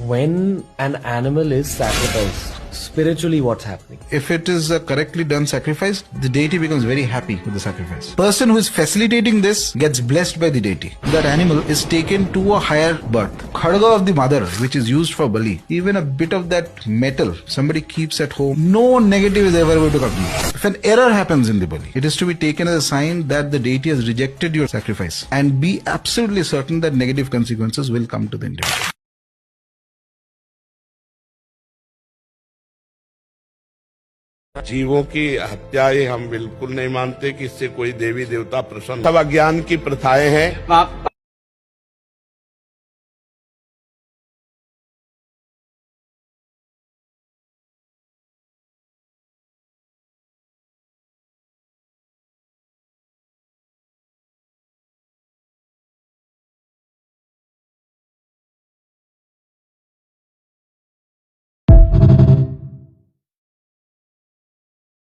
When an animal is sacrificed, spiritually what's happening? If it is a correctly done sacrifice, the deity becomes very happy with the sacrifice. Person who is facilitating this gets blessed by the deity. That animal is taken to a higher birth. Khadga of the mother, which is used for Bali, even a bit of that metal somebody keeps at home, no negative is ever going to come to you. If an error happens in the Bali, it is to be taken as a sign that the deity has rejected your sacrifice, and be absolutely certain that negative consequences will come to the individual. जीवों की हत्याएं हम बिल्कुल नहीं मानते कि इससे कोई देवी देवता प्रसन्न। सब अज्ञान की प्रथाएं हैं।